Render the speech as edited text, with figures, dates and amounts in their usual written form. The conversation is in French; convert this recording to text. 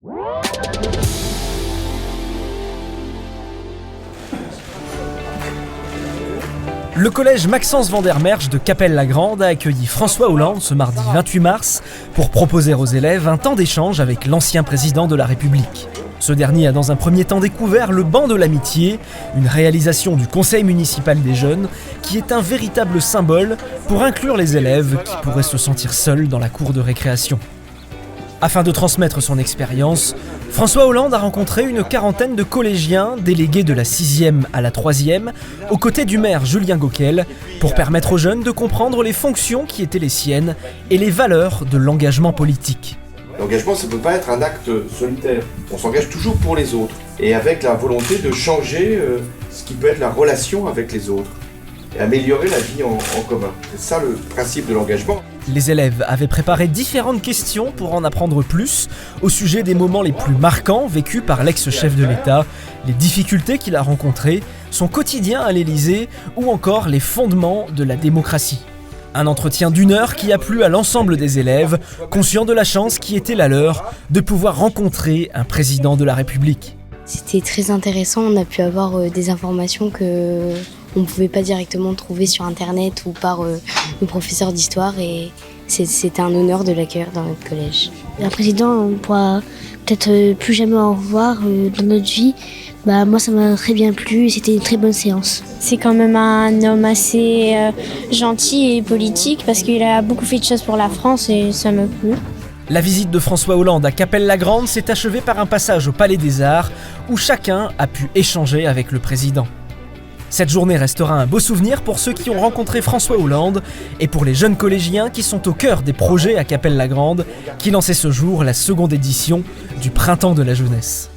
Le collège Maxence van der Merch de Cappelle-la-Grande a accueilli François Hollande ce mardi 28 mars pour proposer aux élèves un temps d'échange avec l'ancien président de la République. Ce dernier a dans un premier temps découvert le banc de l'amitié, une réalisation du conseil municipal des jeunes qui est un véritable symbole pour inclure les élèves qui pourraient se sentir seuls dans la cour de récréation. Afin de transmettre son expérience, François Hollande a rencontré une quarantaine de collégiens délégués de la 6e à la 3e, aux côtés du maire Julien Gauquel, pour permettre aux jeunes de comprendre les fonctions qui étaient les siennes et les valeurs de l'engagement politique. L'engagement, ça ne peut pas être un acte solitaire. On s'engage toujours pour les autres et avec la volonté de changer ce qui peut être la relation avec les autres et améliorer la vie en commun. C'est ça le principe de l'engagement. Les élèves avaient préparé différentes questions pour en apprendre plus au sujet des moments les plus marquants vécus par l'ex-chef de l'État, les difficultés qu'il a rencontrées, son quotidien à l'Élysée ou encore les fondements de la démocratie. Un entretien d'1 heure qui a plu à l'ensemble des élèves, conscients de la chance qui était la leur de pouvoir rencontrer un président de la République. C'était très intéressant, on a pu avoir des informations qu'on ne pouvait pas directement trouver sur internet ou par nos professeurs d'histoire et c'était un honneur de l'accueillir dans notre collège. Un président, on ne pourra peut-être plus jamais en revoir dans notre vie. Moi ça m'a très bien plu et c'était une très bonne séance. C'est quand même un homme assez gentil et politique parce qu'il a beaucoup fait de choses pour la France et ça m'a plu. La visite de François Hollande à Cappelle-la-Grande s'est achevée par un passage au Palais des Arts où chacun a pu échanger avec le président. Cette journée restera un beau souvenir pour ceux qui ont rencontré François Hollande et pour les jeunes collégiens qui sont au cœur des projets à Cappelle-la-Grande qui lançait ce jour la 2e édition du Printemps de la jeunesse.